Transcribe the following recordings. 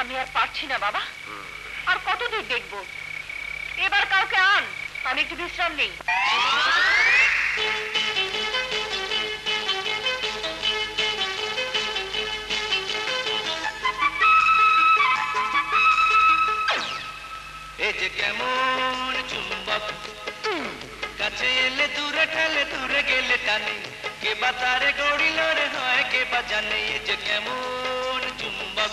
আমি আর পারছি না বাবা, আর কতদূর দেখবো? এবার কাউকে আন, আমি একটু বিশ্রাম নেই। এই যে কেমন চুম্বক, কাছে এলে দূরে ঠেলে, দূরে গেলে টানে, কে বা তারে গড়িল রে হয় কে বা জানে। এই যে কেমন চুম্বক,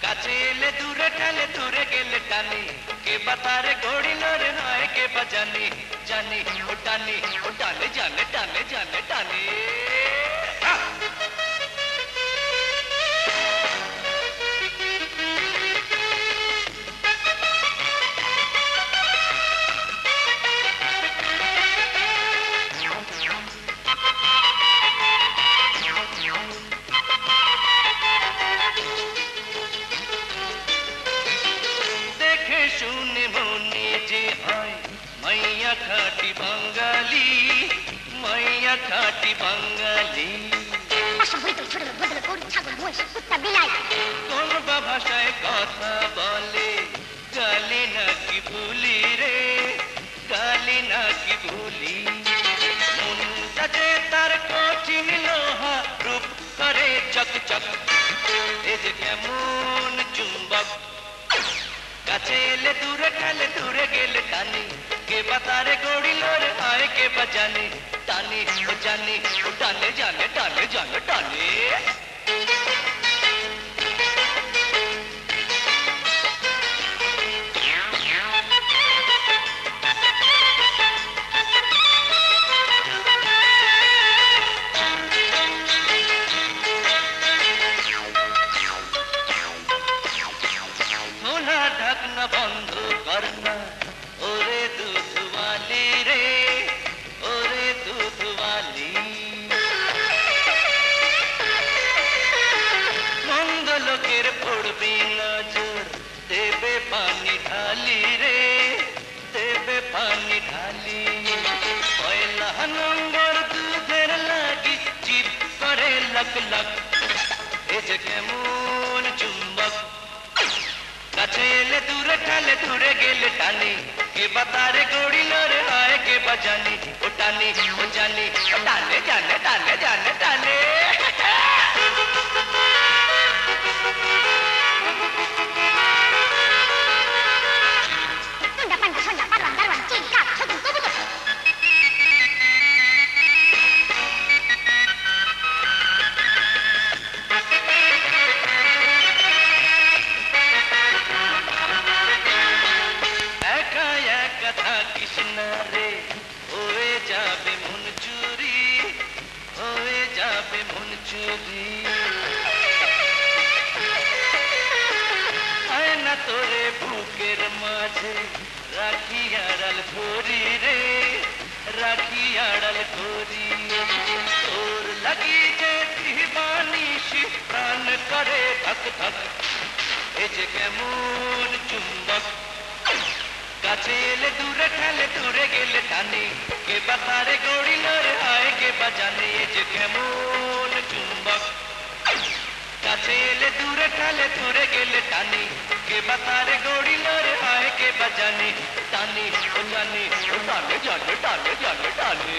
কাছে এলে দূরে ঠেলে, দূরে গেলে টানে, কে বা তারে গড়িল রে হয় কে বা জানে। জানে ও টানে, ও টানে, জানে টানে, জানে টানে। দেখে শুনে মনে যে হয় মাইয়া খাঁটি বাঙালি, মাইয়া খাঁটি বাঙালি। কোন বা ভাষায় কথা বলে, গালি নাকি ভুলি রে, গালি নাকি ভুলি। মনটা যে তার কঠিন লোহা, রূপ করে চকচক। এ যে কেমন চুম্বক, কাছে এলে দূরে ঠেলে, দূরে গেলে টানে, কে বা তারে গড়িল রে হয় কে বা জানে। টানে ও জানে, ও টানে, জানে টানে, জানে টানে। খোলা ঢাকনা বন্ধ করনা, ওরে দুধওয়ালি রে, ওরে দুধওয়ালি। মন্দ লোকের পড়বে নজর, দেবে পানি ঢালি রে, দেবে পানি ঢালি। পয়লা নম্বর দুধের লাগি জিভ করে লক লক। এ যে কেমন চুম্বক, কাছে এলে দূরে ঠেলে, দূরে গেলে টানে, কে বা তারে গড়িল রে হয় কে বা জানে। ও টানে, ও জানে, ও টানে, জানে টানে, জানে টানে। একা একা থাকিস না রে, হয়ে যাবে মন চুরি, হয়ে যাবে মন চুরি। আয় না তোরে বুকের মাঝে, রাখি আড়াল করি রে, রাখি আড়াল করি। তোর লাগি যে দিবানিশি প্রাণ করে ধক ধক। এ যে কেমন চুম্বক, কাছে এলে দূরে ঠেলে, দূরে গেলে টানে, কে বা তারে গড়িল রে হয় কে বা জানে। এ যে কেমন চুম্বক, কাছে এলে দূরে ঠেলে, দূরে গেলে টানে, কে বা তারে গড়িল রে হয় কে বা জানে। টানে ও জানে, ও টানে, জানে টানে, জানে টানে।